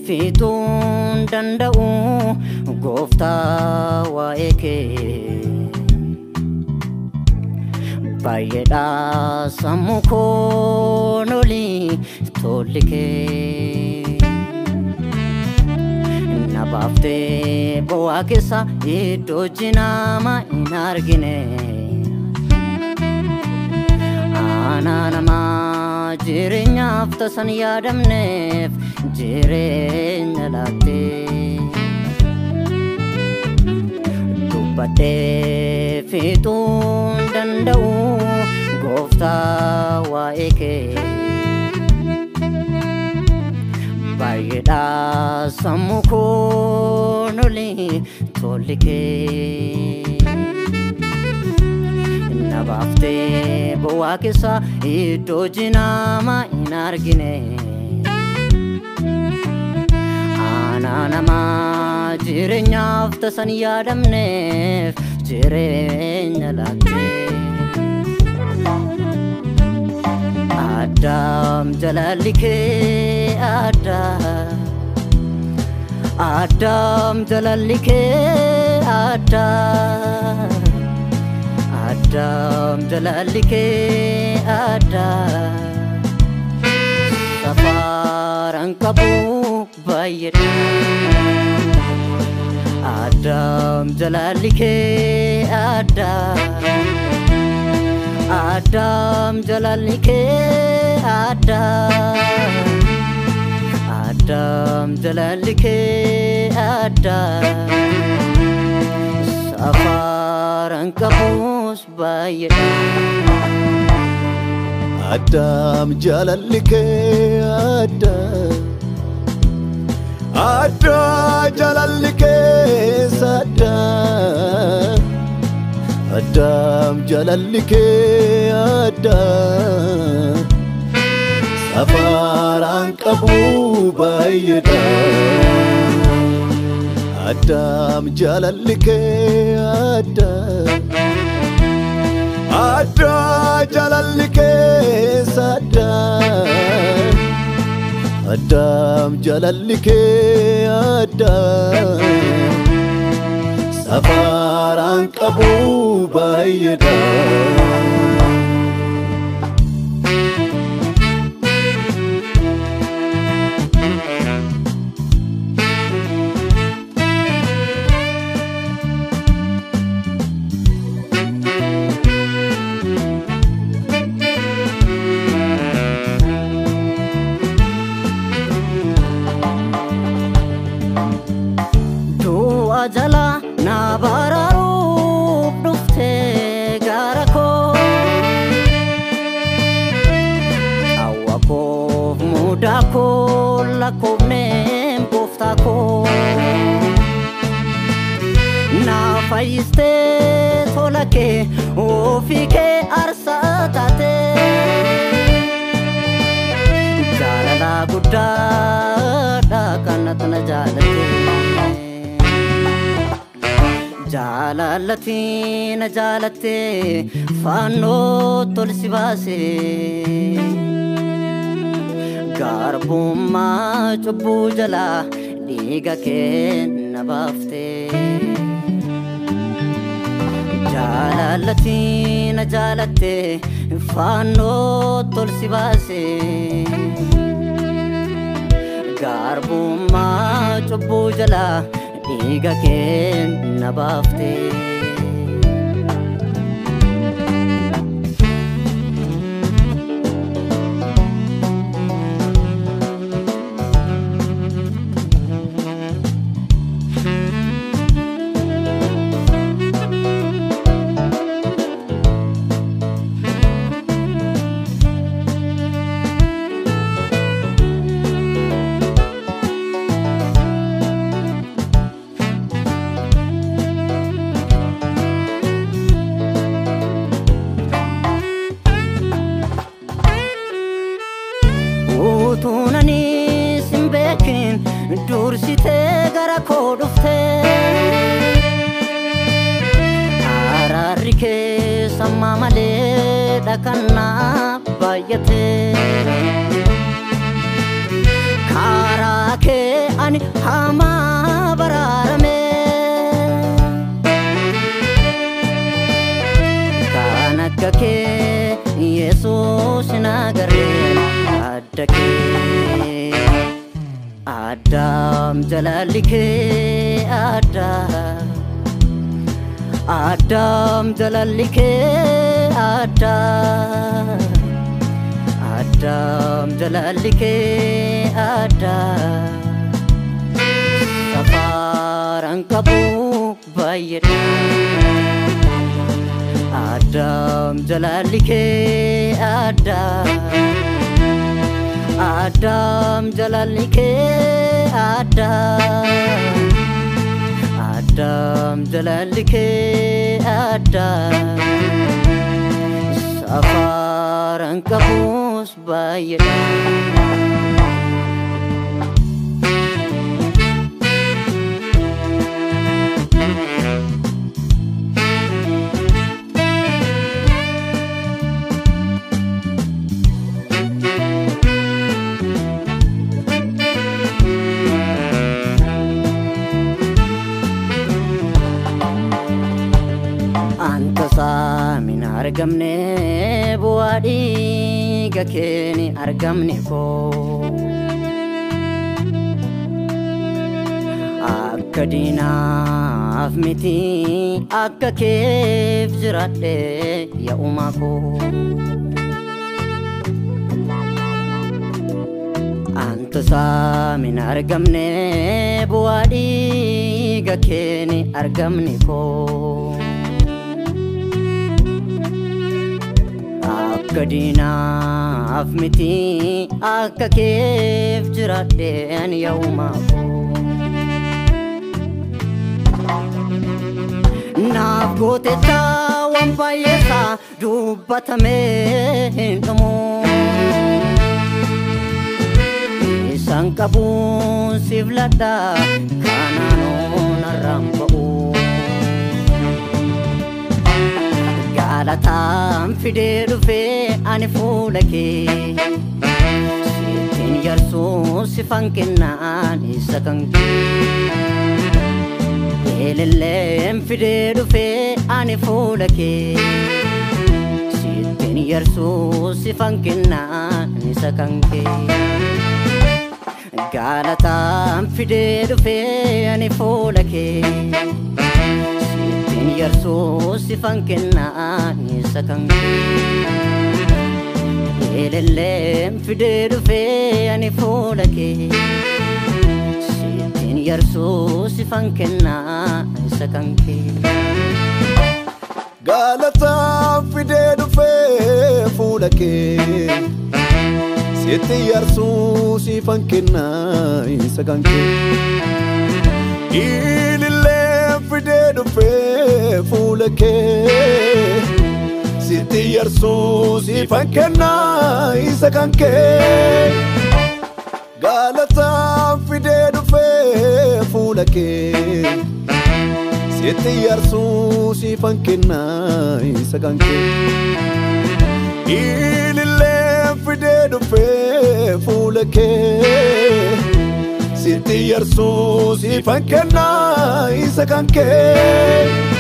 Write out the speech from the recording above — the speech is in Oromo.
Fitun danda'u gooftaa waa'ee kee baay'eedha sammuu koo nolii tolli kee na baaftee bu'aa keessa iddoo jinaama hin argine ana nama jireenyaaf tasan yaadamneef jireenya laattee dubbadhee fixuun danda'u gooftaa waa'ee kee baay'eedha sammuu koo nolii tolli kee na baaftee bu'aa keessa iddoo jinaama hin argine ana nama jireenyaaf tasan yaadamneef jireenya laattee Adam jalalli kee Adam jalalli kee Adam jalalli kee safaran qabu baay'eedha Adam jalalli kee Adam jalalli kee Adam jalalli kee safaran qabus baay'eedha Adam jalalli kee Adam jalalli kee Adam jalalli kee safaran qabu baay'eedha Adam jalalli kee Adam jalalli kee Adam jalalli kee safaran qabu baay'eedha jala na bararuuf dhuftee gara koo awwa koof mudaa koo lakkoofneen gooftaa koo na fayyistee tola kee ofii kee aarsaa taatee jaalala guddaadha kanatti na jaalatte jaalallati na jaalatte faannoo tolsi baase garbummaa cubbuu jala dhiiga kee na baafte jaalallati na jaalatte faannoo tolsi baase garbummaa cubbuu jala dhiiga kee na baafte Orma malee dhaqannaa baay'ate karaa kee ani hamaa baraarame kan akka kee Yesuus hin agarre adda kee Adam jalalli kee adda Adam jalalli kee adda Adam jalalli kee adda Safaran qabu baay'eedha Adam jalalli kee adda Adam jalalli kee adda Adam jalalli kee adda Safaran qabus baay'eedha Min argamne buadi gakeni argamne ko akadina afmiti akka kef jirade ya umako antasa min argamne buadi gakeni argamne ko Kadina afmiti akka kef jiradeen yawmaako naaf goote taawwan baay'eesaa dubbatamee hin dhumu isaan qabuun siif ladha kanaanoo narraan ba'u Alatam fide dufe ani fuula kee Sittin yarsu sifan kennaan isa kan kee Elellem fide dufe ani fuula kee Sittin yarsu sifan kennaan isa kan kee Galatam fide dufe ani fuula kee Yarsu sifan kennaan isa kan kee Elellem fide dufe ani fuula kee Sittin yarsu sifan kennaan isa kan kee Galatam fide dufe fuula kee Sittin yarsu sifan kennaan isa kan kee Fide dufe fuula kee Sittin yarsu sifan kennaan isa kan kee Galatam fide dufe fuula kee Sittin yarsu sifan kennaan isa kan kee Ililleen fide dufe fuula kee Sittin yarsu sifan kennaan isa kan kee